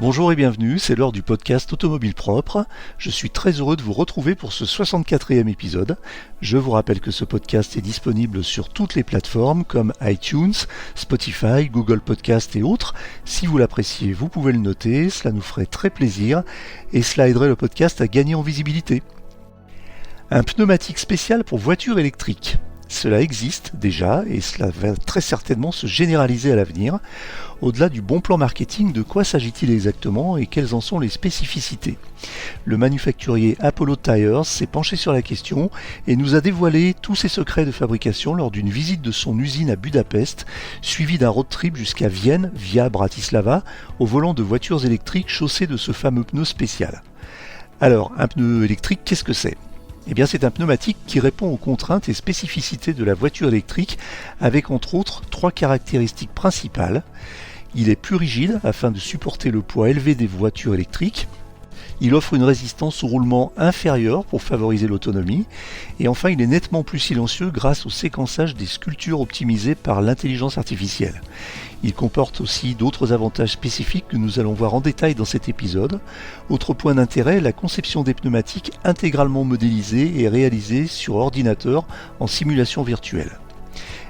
Bonjour et bienvenue, c'est l'heure du podcast Automobile Propre. Je suis très heureux de vous retrouver pour ce 64e épisode. Je vous rappelle que ce podcast est disponible sur toutes les plateformes comme iTunes, Spotify, Google Podcast et autres. Si vous l'appréciez, vous pouvez le noter, cela nous ferait très plaisir et cela aiderait le podcast à gagner en visibilité. Un pneumatique spécial pour voitures électriques. Cela existe déjà et cela va très certainement se généraliser à l'avenir. Au-delà du bon plan marketing, de quoi s'agit-il exactement et quelles en sont les spécificités ? Le manufacturier Apollo Tyres s'est penché sur la question et nous a dévoilé tous ses secrets de fabrication lors d'une visite de son usine à Budapest, suivie d'un road trip jusqu'à Vienne via Bratislava, au volant de voitures électriques chaussées de ce fameux pneu spécial. Alors, un pneu électrique, qu'est-ce que c'est ? Eh bien, c'est un pneumatique qui répond aux contraintes et spécificités de la voiture électrique avec entre autres 3 caractéristiques principales. Il est plus rigide afin de supporter le poids élevé des voitures électriques. Il offre une résistance au roulement inférieure pour favoriser l'autonomie. Et enfin, il est nettement plus silencieux grâce au séquençage des sculptures optimisées par l'intelligence artificielle. Il comporte aussi d'autres avantages spécifiques que nous allons voir en détail dans cet épisode. Autre point d'intérêt, la conception des pneumatiques intégralement modélisée et réalisée sur ordinateur en simulation virtuelle.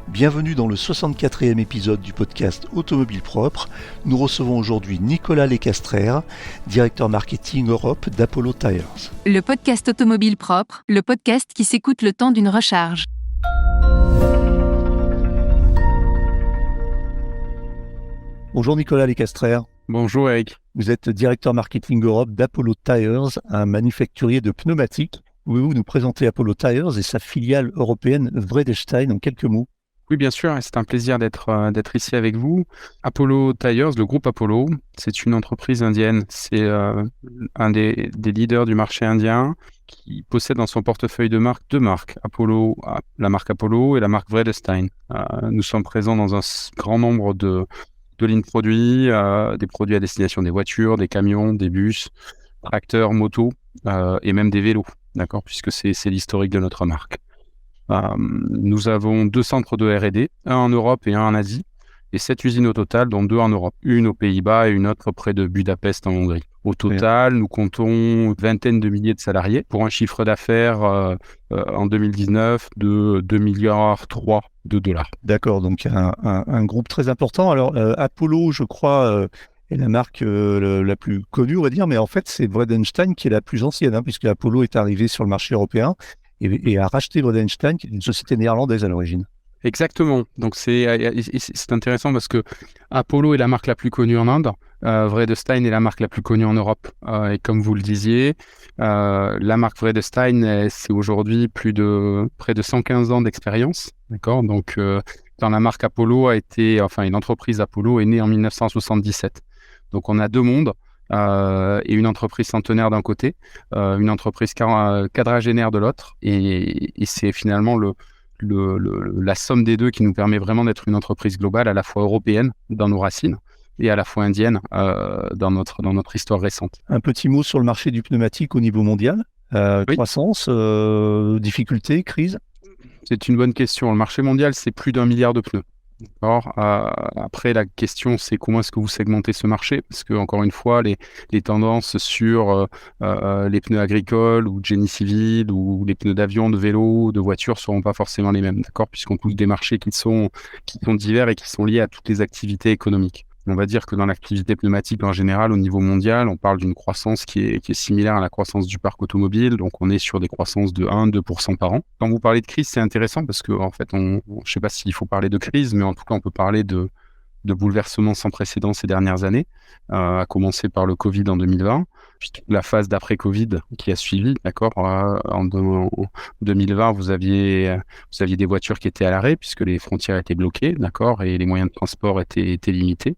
Bienvenue dans le 64e épisode du podcast Automobile Propre. Nous recevons aujourd'hui Nicolas Lecastrère, directeur marketing Europe d'Apollo Tyres. Le podcast Automobile Propre, le podcast qui s'écoute le temps d'une recharge. Bonjour Nicolas Lecastrère. Bonjour Eric. Vous êtes directeur marketing Europe d'Apollo Tyres, un manufacturier de pneumatiques. Pouvez-vous nous présenter Apollo Tyres et sa filiale européenne Vredestein en quelques mots ? Oui, bien sûr, et c'est un plaisir d'être ici avec vous. Apollo Tyres, le groupe Apollo, c'est une entreprise indienne. C'est un des leaders du marché indien qui possède dans son portefeuille de marques 2 marques, Apollo, la marque Apollo et la marque Vredestein. Nous sommes présents dans un grand nombre de lignes produits, des produits à destination des voitures, des camions, des bus, tracteurs, motos et même des vélos, d'accord, puisque c'est l'historique de notre marque. Nous avons 2 centres de R&D, un en Europe et un en Asie, et 7 usines au total, dont 2 en Europe, une aux Pays-Bas et une autre près de Budapest en Hongrie. Au total, nous comptons une vingtaine de milliers de salariés pour un chiffre d'affaires en 2019 de 2,3 milliards de dollars. D'accord, donc un groupe très important. Alors Apollo, je crois, est la marque la plus connue, on va dire, mais en fait c'est Vredestein qui est la plus ancienne, puisque Apollo est arrivé sur le marché européen et a racheté Vredestein, qui est une société néerlandaise à l'origine. Exactement. Donc c'est intéressant parce que Apollo est la marque la plus connue en Inde, Vredestein est la marque la plus connue en Europe. Et comme vous le disiez, la marque Vredestein, c'est aujourd'hui près de 115 ans d'expérience. D'accord. Donc dans la marque Apollo une entreprise Apollo est née en 1977. Donc on a 2 mondes. Et une entreprise centenaire d'un côté, une entreprise quadragénaire de l'autre, et c'est finalement la somme des 2 qui nous permet vraiment d'être une entreprise globale, à la fois européenne dans nos racines et à la fois indienne dans notre histoire récente. Un petit mot sur le marché du pneumatique au niveau mondial, oui. Croissance, difficultés, crise. C'est une bonne question. Le marché mondial, c'est plus d'1 milliard de pneus. Or, après, la question, c'est comment est-ce que vous segmentez ce marché ? Parce que, encore une fois, les tendances sur les pneus agricoles ou de génie civil ou les pneus d'avion, de vélo, de voiture ne seront pas forcément les mêmes, d'accord ? Puisqu'on touche des marchés qui sont divers et qui sont liés à toutes les activités économiques. On va dire que dans l'activité pneumatique en général, au niveau mondial, on parle d'une croissance qui est similaire à la croissance du parc automobile. Donc, on est sur des croissances de 1-2% par an. Quand vous parlez de crise, c'est intéressant parce que, en fait, je ne sais pas s'il faut parler de crise, mais en tout cas, on peut parler de bouleversements sans précédent ces dernières années, à commencer par le Covid en 2020, puis toute la phase d'après-Covid qui a suivi, d'accord. En 2020, vous aviez des voitures qui étaient à l'arrêt puisque les frontières étaient bloquées, d'accord, et les moyens de transport étaient limités.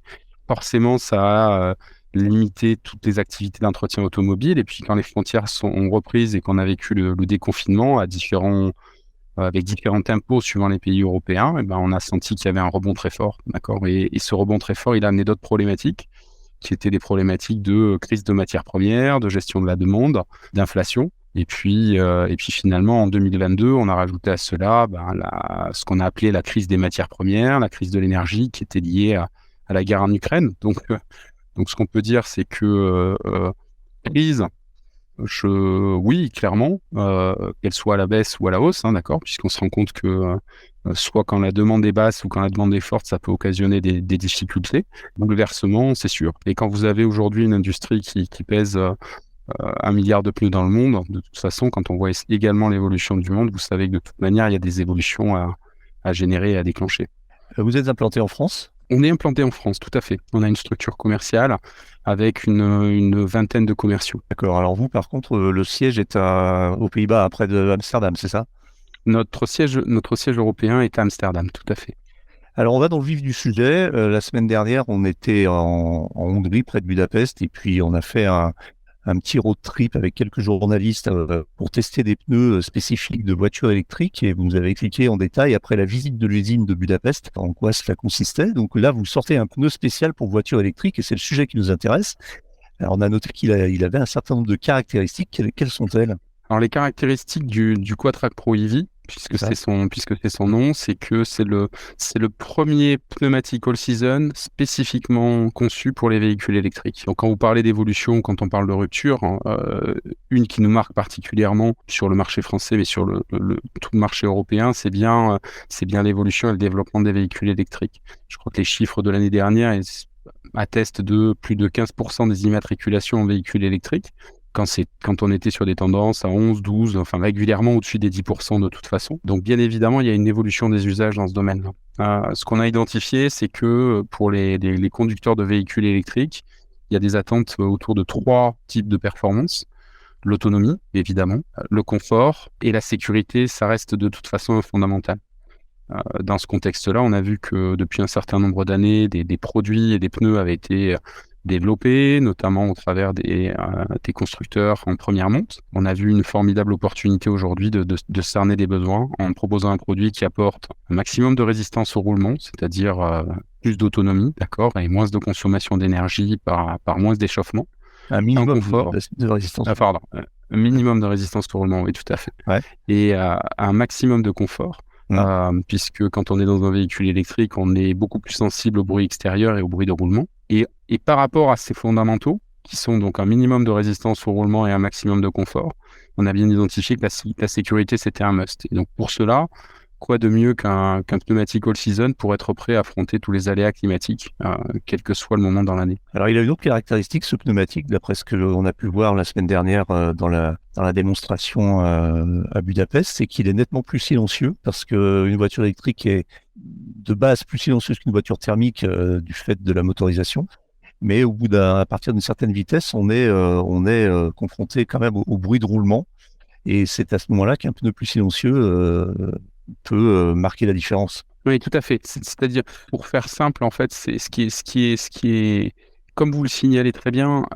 Forcément, ça a limité toutes les activités d'entretien automobile, et puis quand les frontières ont repris et qu'on a vécu le déconfinement avec différents tempos suivant les pays européens, et on a senti qu'il y avait un rebond très fort, d'accord. Et ce rebond très fort, il a amené d'autres problématiques, qui étaient des problématiques de crise de matières premières, de gestion de la demande, d'inflation. Et puis finalement, en 2022, on a rajouté à cela ce qu'on a appelé la crise des matières premières, la crise de l'énergie, qui était liée à la guerre en Ukraine. Donc, Donc ce qu'on peut dire, c'est que crise, oui, clairement, qu'elle soit à la baisse ou à la hausse, hein, d'accord, puisqu'on se rend compte que soit quand la demande est basse ou quand la demande est forte, ça peut occasionner des difficultés. Bouleversement, c'est sûr. Et quand vous avez aujourd'hui une industrie qui pèse 1 milliard de pneus dans le monde, de toute façon, quand on voit également l'évolution du monde, vous savez que de toute manière, il y a des évolutions à générer et à déclencher. Vous êtes implanté en France ? On est implanté en France, tout à fait. On a une structure commerciale avec une vingtaine de commerciaux. D'accord. Alors vous, par contre, le siège est aux Pays-Bas, près de Amsterdam, c'est ça ? Notre siège européen est à Amsterdam, tout à fait. Alors on va dans le vif du sujet. La semaine dernière, on était en Hongrie, près de Budapest, et puis on a fait un petit road trip avec quelques journalistes pour tester des pneus spécifiques de voitures électriques, et vous nous avez expliqué en détail après la visite de l'usine de Budapest en quoi cela consistait. Donc là, vous sortez un pneu spécial pour voitures électriques et c'est le sujet qui nous intéresse. Alors on a noté qu'il avait un certain nombre de caractéristiques. Quelles sont-elles ? Alors les caractéristiques du Quatrac Pro EV, puisque c'est son nom, c'est que c'est le premier pneumatique all-season spécifiquement conçu pour les véhicules électriques. Donc quand vous parlez d'évolution, quand on parle de rupture, une qui nous marque particulièrement sur le marché français, mais sur tout le marché européen, c'est bien l'évolution et le développement des véhicules électriques. Je crois que les chiffres de l'année dernière attestent de plus de 15% des immatriculations en véhicules électriques. Quand on était sur des tendances à 11, 12, enfin régulièrement au-dessus des 10% de toute façon. Donc bien évidemment, il y a une évolution des usages dans ce domaine-là. Ce qu'on a identifié, c'est que pour les conducteurs de véhicules électriques, il y a des attentes autour de 3 types de performances. L'autonomie, évidemment, le confort et la sécurité, ça reste de toute façon fondamental. Dans ce contexte-là, on a vu que depuis un certain nombre d'années, des produits et des pneus avaient été développés, notamment au travers des constructeurs en première monte. On a vu une formidable opportunité aujourd'hui de cerner des besoins en proposant un produit qui apporte un maximum de résistance au roulement, c'est-à-dire plus d'autonomie, d'accord, et moins de consommation d'énergie par moins d'échauffement. Un minimum de résistance. Un minimum de résistance au roulement, oui, tout à fait. Ouais. Et un maximum de confort. Puisque quand on est dans un véhicule électrique, on est beaucoup plus sensible au bruit extérieur et au bruit de roulement. Et par rapport à ces fondamentaux, qui sont donc un minimum de résistance au roulement et un maximum de confort, on a bien identifié que la sécurité, c'était un must. Et donc pour cela, quoi de mieux qu'un pneumatique all-season pour être prêt à affronter tous les aléas climatiques, quel que soit le moment dans l'année. Alors il a une autre caractéristique, ce pneumatique, d'après ce qu'on a pu voir la semaine dernière dans la démonstration à Budapest, c'est qu'il est nettement plus silencieux, parce qu'une voiture électrique est de base plus silencieuse qu'une voiture thermique du fait de la motorisation. Mais à partir d'une certaine vitesse, on est confronté quand même au bruit de roulement. Et c'est à ce moment-là qu'un pneu plus silencieux peut marquer la différence. Oui, tout à fait. C'est-à-dire, pour faire simple, en fait, c'est ce qui est, comme vous le signalez très bien,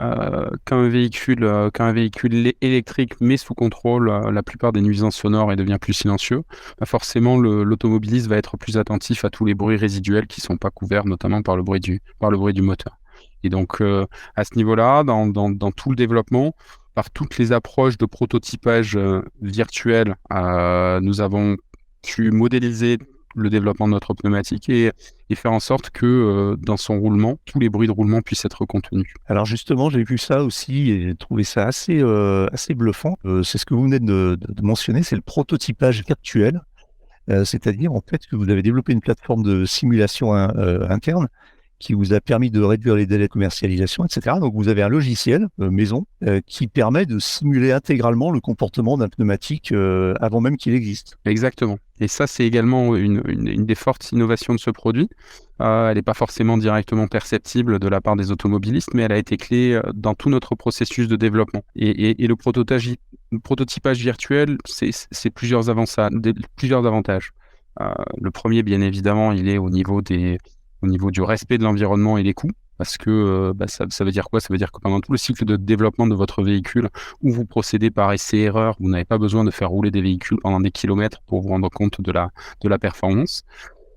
quand un véhicule électrique met sous contrôle la plupart des nuisances sonores et devient plus silencieux, forcément l'automobiliste va être plus attentif à tous les bruits résiduels qui ne sont pas couverts, notamment par le bruit du moteur. Et donc, à ce niveau-là, dans tout le développement, par toutes les approches de prototypage virtuel, nous avons pu modéliser le développement de notre pneumatique et faire en sorte que dans son roulement, tous les bruits de roulement puissent être contenus. Alors justement, j'ai vu ça aussi et j'ai trouvé ça assez bluffant. C'est ce que vous venez de mentionner, c'est le prototypage virtuel. C'est-à-dire en fait que vous avez développé une plateforme de simulation interne qui vous a permis de réduire les délais de commercialisation, etc. Donc vous avez un logiciel maison qui permet de simuler intégralement le comportement d'un pneumatique avant même qu'il existe. Exactement. Et ça, c'est également une des fortes innovations de ce produit. Elle n'est pas forcément directement perceptible de la part des automobilistes, mais elle a été clé dans tout notre processus de développement. Et le prototypage virtuel, c'est plusieurs avantages. Le premier, bien évidemment, il est au niveau du respect de l'environnement et des coûts, parce que ça veut dire quoi ? Ça veut dire que pendant tout le cycle de développement de votre véhicule, où vous procédez par essai-erreur, vous n'avez pas besoin de faire rouler des véhicules pendant des kilomètres pour vous rendre compte de la performance.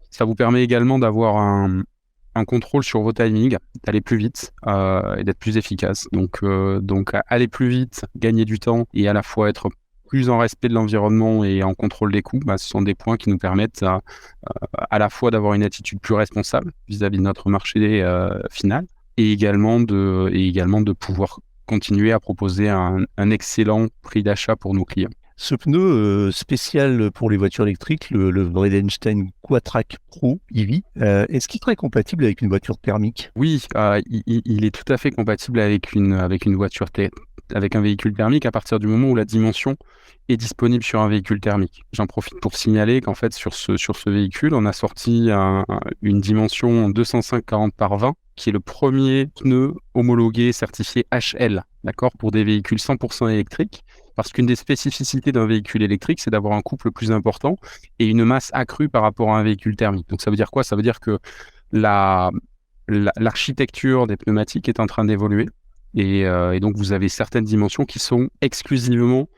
Ça vous permet également d'avoir un contrôle sur vos timings, d'aller plus vite et d'être plus efficace. Donc aller plus vite, gagner du temps et à la fois être plus en respect de l'environnement et en contrôle des coûts, ce sont des points qui nous permettent à la fois d'avoir une attitude plus responsable vis-à-vis de notre marché final et également de pouvoir continuer à proposer un excellent prix d'achat pour nos clients. Ce pneu spécial pour les voitures électriques, le Vredestein Quatrac Pro EV, est-ce qu'il serait compatible avec une voiture thermique? Oui, il est tout à fait compatible avec une voiture avec un véhicule thermique à partir du moment où la dimension est disponible sur un véhicule thermique. J'en profite pour signaler qu'en fait sur ce véhicule, on a sorti une dimension 205/40 par 20, qui est le premier pneu homologué certifié HL, d'accord, pour des véhicules 100% électriques. Parce qu'une des spécificités d'un véhicule électrique, c'est d'avoir un couple plus important et une masse accrue par rapport à un véhicule thermique. Donc ça veut dire quoi? Ça veut dire que l'architecture des pneumatiques est en train d'évoluer et donc vous avez certaines dimensions qui sont exclusivement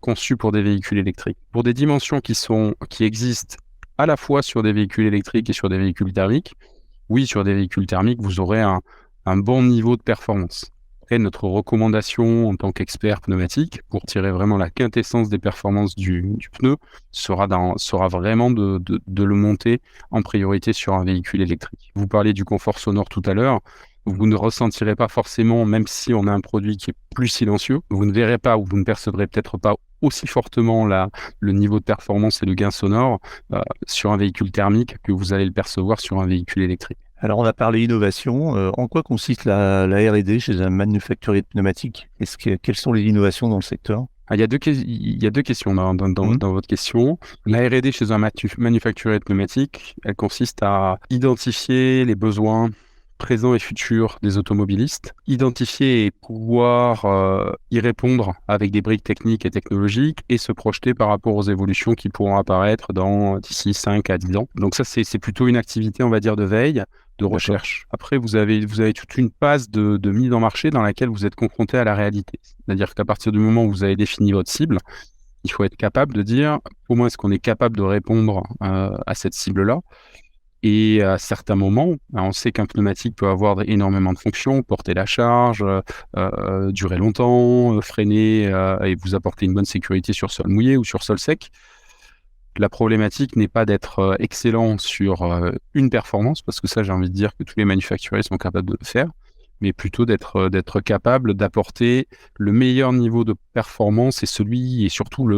conçues pour des véhicules électriques. Pour des dimensions qui existent à la fois sur des véhicules électriques et sur des véhicules thermiques, oui, sur des véhicules thermiques, vous aurez un bon niveau de performance. Après, notre recommandation en tant qu'expert pneumatique, pour tirer vraiment la quintessence des performances du pneu, sera vraiment de le monter en priorité sur un véhicule électrique. Vous parliez du confort sonore tout à l'heure. Vous ne ressentirez pas forcément, même si on a un produit qui est plus silencieux, vous ne verrez pas ou vous ne percevrez peut-être pas aussi fortement le niveau de performance et le gain sonore sur un véhicule thermique que vous allez le percevoir sur un véhicule électrique. Alors, on a parlé innovation. En quoi consiste la R&D chez un manufacturier de pneumatiques? Quelles sont les innovations dans le secteur? Il y a deux questions dans votre question. La R&D chez un manufacturier de pneumatiques, elle consiste à identifier les besoins présents et futurs des automobilistes, identifier et pouvoir y répondre avec des briques techniques et technologiques et se projeter par rapport aux évolutions qui pourront apparaître d'ici 5 à 10 ans. Donc ça, c'est plutôt une activité, on va dire, de veille, de recherche. Après, vous avez toute une phase de mise en marché dans laquelle vous êtes confronté à la réalité. C'est-à-dire qu'à partir du moment où vous avez défini votre cible, il faut être capable de dire comment est-ce qu'on est capable de répondre à cette cible-là. Et à certains moments, on sait qu'un pneumatique peut avoir énormément de fonctions, porter la charge, durer longtemps, freiner et vous apporter une bonne sécurité sur sol mouillé ou sur sol sec. La problématique n'est pas d'être excellent sur une performance, parce que ça, j'ai envie de dire que tous les manufacturiers sont capables de le faire, mais plutôt d'être capable d'apporter le meilleur niveau de performance et surtout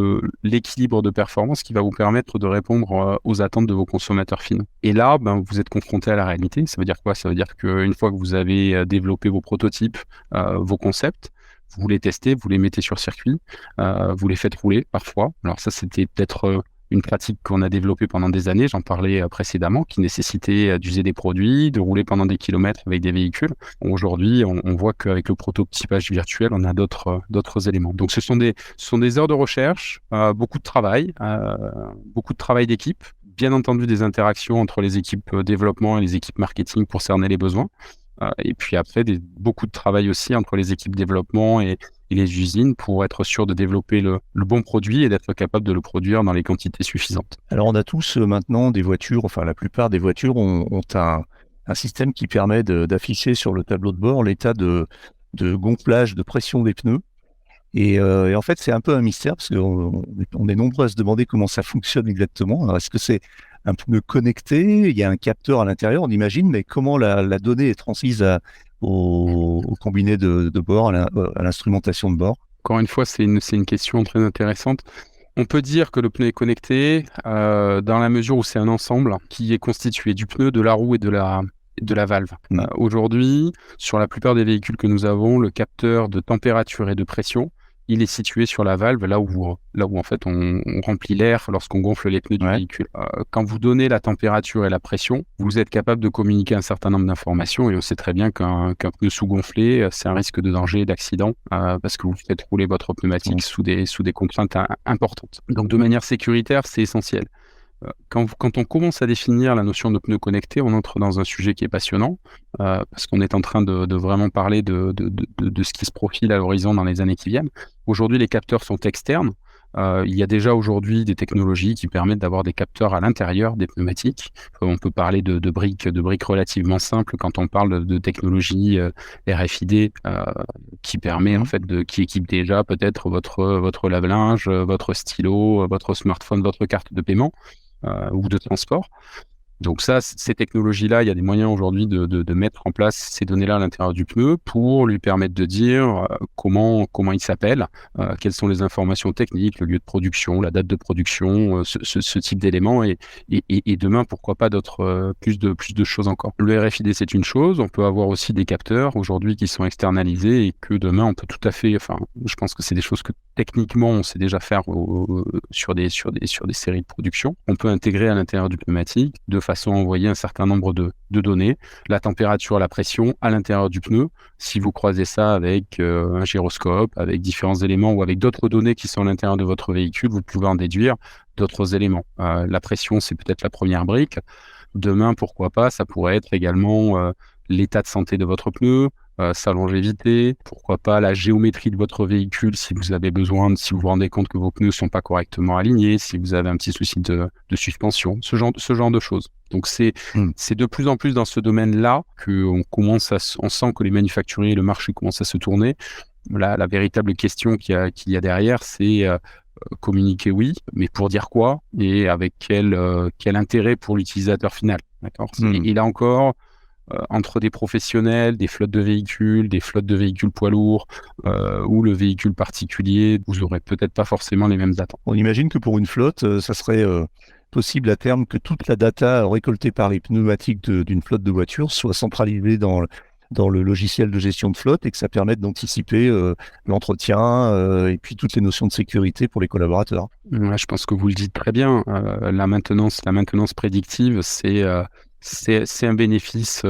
l'équilibre de performance qui va vous permettre de répondre aux attentes de vos consommateurs finaux. Et là, vous êtes confronté à la réalité. Ça veut dire quoi? Ça veut dire qu'une fois que vous avez développé vos prototypes, vos concepts, vous les testez, vous les mettez sur circuit, vous les faites rouler parfois. Alors ça, c'était peut-être une pratique qu'on a développée pendant des années, j'en parlais précédemment, qui nécessitait d'user des produits, de rouler pendant des kilomètres avec des véhicules. Aujourd'hui, on voit qu'avec le prototypage virtuel, on a d'autres éléments. Donc ce sont des heures de recherche, beaucoup de travail d'équipe, bien entendu des interactions entre les équipes développement et les équipes marketing pour cerner les besoins. Et puis après, beaucoup de travail aussi entre les équipes développement et les usines pour être sûr de développer le bon produit et d'être capable de le produire dans les quantités suffisantes. Alors, on a tous maintenant des voitures, enfin la plupart des voitures ont un système qui permet d'afficher sur le tableau de bord l'état de gonflage, de pression des pneus. Et en fait, c'est un peu un mystère parce qu'on est nombreux à se demander comment ça fonctionne exactement. Alors, est-ce que c'est un pneu connecté? Il y a un capteur à l'intérieur, on imagine, mais comment la donnée est transmise au combiné de bord, à l'instrumentation de bord? Encore une fois, c'est une question très intéressante. On peut dire que le pneu est connecté dans la mesure où c'est un ensemble qui est constitué du pneu, de la roue et de la valve. Aujourd'hui, sur la plupart des véhicules que nous avons, le capteur de température et de pression, il est situé sur la valve, là où en fait on remplit l'air lorsqu'on gonfle les pneus du véhicule. Quand vous donnez la température et la pression, vous êtes capable de communiquer un certain nombre d'informations et on sait très bien qu'un pneu sous-gonflé, c'est un risque de danger, d'accident, parce que vous faites rouler votre pneumatique sous des contraintes importantes. Donc de manière sécuritaire, c'est essentiel. Quand on commence à définir la notion de pneu connecté, on entre dans un sujet qui est passionnant, parce qu'on est en train de vraiment parler de ce qui se profile à l'horizon dans les années qui viennent. Aujourd'hui, les capteurs sont externes. Il y a déjà aujourd'hui des technologies qui permettent d'avoir des capteurs à l'intérieur des pneumatiques. On peut parler de briques relativement simples quand on parle de technologie RFID qui permet en fait qui équipe déjà peut-être votre lave-linge, votre stylo, votre smartphone, votre carte de paiement ou de transport. Donc ça, ces technologies-là, il y a des moyens aujourd'hui de mettre en place ces données-là à l'intérieur du pneu pour lui permettre de dire comment il s'appelle, quelles sont les informations techniques, le lieu de production, la date de production, ce type d'éléments et demain, pourquoi pas d'autres plus de choses encore. Le RFID, c'est une chose. On peut avoir aussi des capteurs aujourd'hui qui sont externalisés et que demain, on peut tout à fait. Enfin, je pense que c'est des choses que techniquement, on sait déjà faire sur des séries de production. On peut intégrer à l'intérieur du pneumatique de façon à envoyer un certain nombre de données, la température, la pression à l'intérieur du pneu. Si vous croisez ça avec un gyroscope, avec différents éléments ou avec d'autres données qui sont à l'intérieur de votre véhicule, vous pouvez en déduire d'autres éléments. La pression, c'est peut-être la première brique. Demain, pourquoi pas, ça pourrait être également l'état de santé de votre pneu, sa longévité, pourquoi pas la géométrie de votre véhicule si vous avez besoin, si vous vous rendez compte que vos pneus sont pas correctement alignés, si vous avez un petit souci de suspension, ce genre de choses. Donc c'est de plus en plus dans ce domaine-là on sent que les manufacturiers et le marché commencent à se tourner. La véritable question qu'il y a derrière, c'est communiquer, oui, mais pour dire quoi et avec quel intérêt pour l'utilisateur final. D'accord. Et là encore, entre des professionnels, des flottes de véhicules poids lourds ou le véhicule particulier, vous n'aurez peut-être pas forcément les mêmes attentes. On imagine que pour une flotte, ça serait possible à terme que toute la data récoltée par les pneumatiques d'une flotte de voitures soit centralisée dans le logiciel de gestion de flotte et que ça permette d'anticiper l'entretien et puis toutes les notions de sécurité pour les collaborateurs. Ouais, je pense que vous le dites très bien. La maintenance prédictive, c'est un bénéfice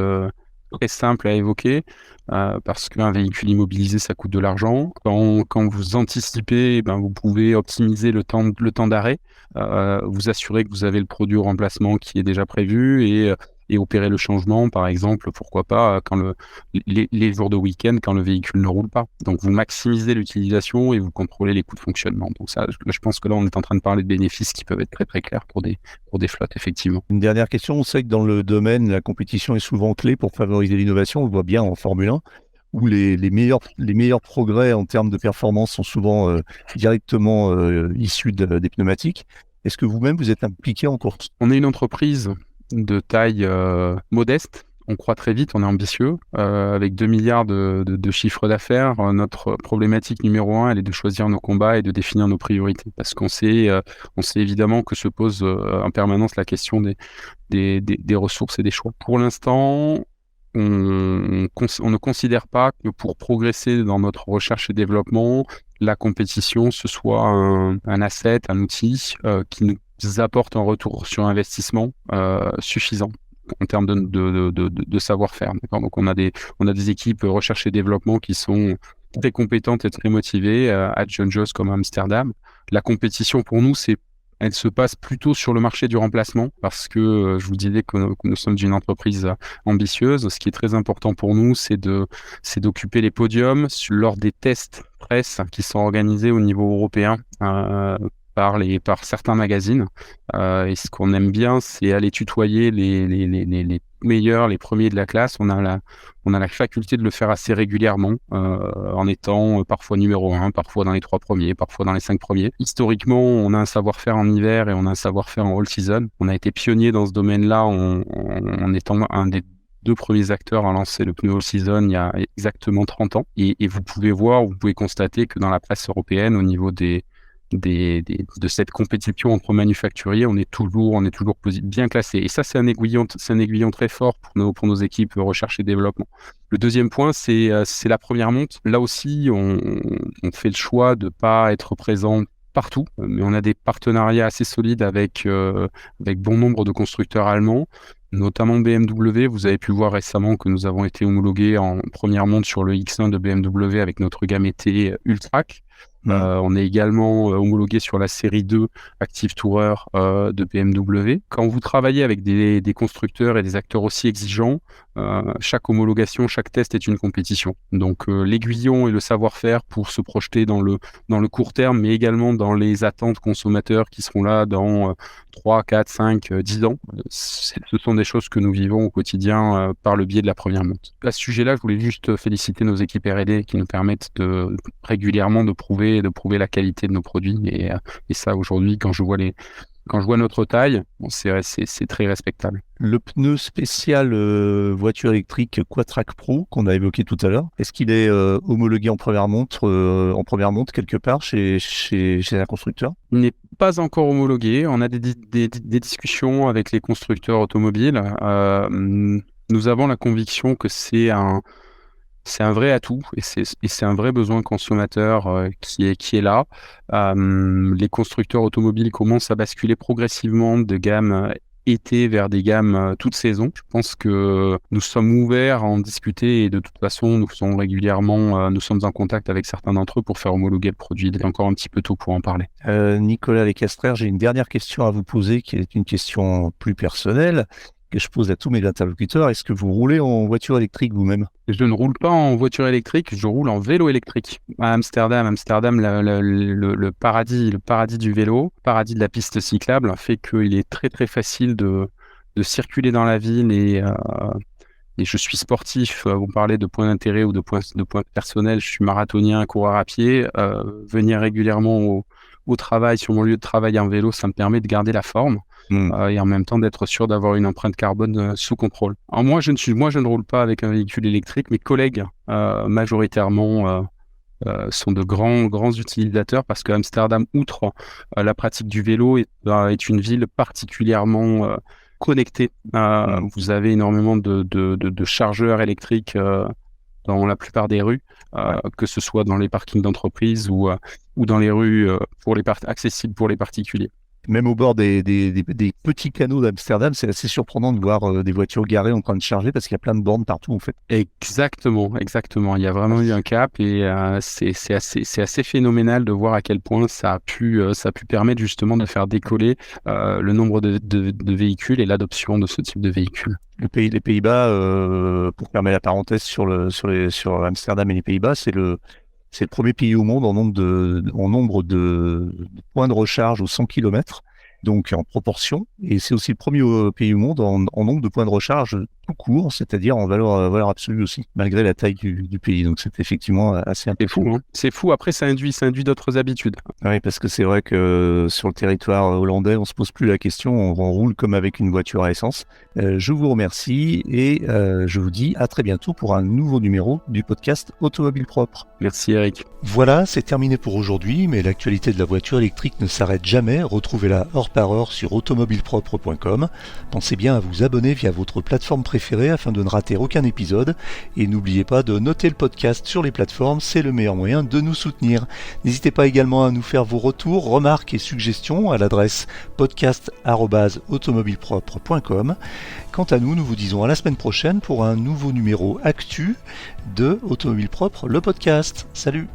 très simple à évoquer parce qu'un véhicule immobilisé, ça coûte de l'argent. Quand vous anticipez, vous pouvez optimiser le temps d'arrêt, vous assurer que vous avez le produit au remplacement qui est déjà prévu et opérer le changement, par exemple, pourquoi pas, quand les jours de week-end, quand le véhicule ne roule pas. Donc, vous maximisez l'utilisation et vous contrôlez les coûts de fonctionnement. Donc ça, je pense que là, on est en train de parler de bénéfices qui peuvent être très, très clairs pour des flottes, effectivement. Une dernière question, on sait que dans le domaine, la compétition est souvent clé pour favoriser l'innovation. On le voit bien en Formule 1, où les meilleurs progrès en termes de performance sont souvent directement issus des pneumatiques. Est-ce que vous-même, vous êtes impliqué en course ? On est une entreprise de taille modeste. On croît très vite, on est ambitieux. Avec 2 milliards de chiffre d'affaires, notre problématique numéro 1, elle est de choisir nos combats et de définir nos priorités. Parce qu'on sait évidemment que se pose en permanence la question des ressources et des choix. Pour l'instant, on ne considère pas que pour progresser dans notre recherche et développement, la compétition, ce soit un asset, un outil qui nous apporte un retour sur investissement suffisant en termes de savoir-faire. D'accord. Donc on a des équipes recherche et développement qui sont très compétentes et très motivées à John Joes comme à Amsterdam. La compétition pour nous, elle se passe plutôt sur le marché du remplacement parce que je vous disais que nous sommes une entreprise ambitieuse. Ce qui est très important pour nous, c'est d'occuper les podiums lors des tests presse qui sont organisés au niveau européen par certains magazines. Et ce qu'on aime bien, c'est aller tutoyer les meilleurs, les premiers de la classe. On a la faculté de le faire assez régulièrement, en étant parfois numéro 1, parfois dans les 3 premiers, parfois dans les 5 premiers. Historiquement, on a un savoir-faire en hiver et on a un savoir-faire en all-season. On a été pionnier dans ce domaine-là en étant un des 2 premiers acteurs à lancer le pneu all-season il y a exactement 30 ans. Et vous pouvez constater que dans la presse européenne, au niveau de cette compétition entre manufacturiers, on est toujours bien classé. Et ça, c'est un aiguillon très fort pour nos équipes recherche et développement. Le deuxième point, c'est la première monte. Là aussi, on fait le choix de pas être présent partout, mais on a des partenariats assez solides avec bon nombre de constructeurs allemands, notamment BMW. Vous avez pu voir récemment que nous avons été homologués en première monte sur le X1 de BMW avec notre gamme été Ultrac. On est également homologué sur la série 2 Active Tourer de BMW. Quand vous travaillez avec des constructeurs et des acteurs aussi exigeants, chaque homologation, chaque test est une compétition. Donc l'aiguillon et le savoir-faire pour se projeter dans le court terme, mais également dans les attentes consommateurs qui seront là dans 3, 4, 5, 10 ans. Ce sont des choses que nous vivons au quotidien par le biais de la première monte. À ce sujet-là, je voulais juste féliciter nos équipes R&D qui nous permettent régulièrement de prouver la qualité de nos produits. Et ça, aujourd'hui, quand je vois Quand je vois notre taille, bon, c'est très respectable. Le pneu spécial voiture électrique Quatrac Pro qu'on a évoqué tout à l'heure, est-ce qu'il est homologué en première montre quelque part chez un constructeur? Il n'est pas encore homologué. On a des discussions avec les constructeurs automobiles. Nous avons la conviction que c'est un vrai atout et c'est un vrai besoin consommateur qui est là. Les constructeurs automobiles commencent à basculer progressivement de gamme été vers des gammes toute saison. Je pense que nous sommes ouverts à en discuter et de toute façon, nous sommes en contact avec certains d'entre eux pour faire homologuer le produit. Il est encore un petit peu tôt pour en parler. Nicolas Lecastrère, j'ai une dernière question à vous poser qui est une question plus personnelle que je pose à tous mes interlocuteurs. Est-ce que vous roulez en voiture électrique vous-même? Je ne roule pas en voiture électrique, je roule en vélo électrique. À Amsterdam, le paradis du vélo, le paradis de la piste cyclable, fait qu'il est très très facile de circuler dans la ville et je suis sportif. Vous parlez de points d'intérêt ou de points personnels, je suis marathonien, coureur à pied. Venir régulièrement au travail, sur mon lieu de travail en vélo, ça me permet de garder la forme. Et en même temps d'être sûr d'avoir une empreinte carbone sous contrôle. Alors moi, je ne roule pas avec un véhicule électrique. Mes collègues, majoritairement, sont de grands utilisateurs parce que Amsterdam, outre la pratique du vélo, est une ville particulièrement connectée. Vous avez énormément de chargeurs électriques dans la plupart des rues, que ce soit dans les parkings d'entreprise ou dans les rues accessibles pour les particuliers. Même au bord des petits canaux d'Amsterdam, c'est assez surprenant de voir des voitures garées en train de charger parce qu'il y a plein de bornes partout en fait. Exactement. Il y a vraiment eu un cap et c'est assez phénoménal de voir à quel point ça a pu permettre justement de faire décoller le nombre de véhicules et l'adoption de ce type de véhicules. Les Pays-Bas, pour fermer la parenthèse sur Amsterdam et les Pays-Bas, c'est le premier pays au monde en nombre de points de recharge aux 100 km, donc en proportion. Et c'est aussi le premier pays au monde en nombre de points de recharge tout court, c'est-à-dire en valeur absolue aussi, malgré la taille du pays. Donc c'est effectivement assez impressionnant. C'est fou, hein. C'est fou. Après, ça induit d'autres habitudes. Oui, parce que c'est vrai que sur le territoire hollandais, on se pose plus la question, on roule comme avec une voiture à essence. Je vous remercie et je vous dis à très bientôt pour un nouveau numéro du podcast Automobile Propre. Merci Eric. Voilà, c'est terminé pour aujourd'hui, mais l'actualité de la voiture électrique ne s'arrête jamais. Retrouvez-la heure par heure sur automobilepropre.com. Pensez bien à vous abonner via votre plateforme préférée afin de ne rater aucun épisode. Et n'oubliez pas de noter le podcast sur les plateformes, c'est le meilleur moyen de nous soutenir. N'hésitez pas également à nous faire vos retours, remarques et suggestions à l'adresse podcast@automobilepropre.com. Quant à nous, nous vous disons à la semaine prochaine pour un nouveau numéro actu de Automobile Propre, le podcast. Salut!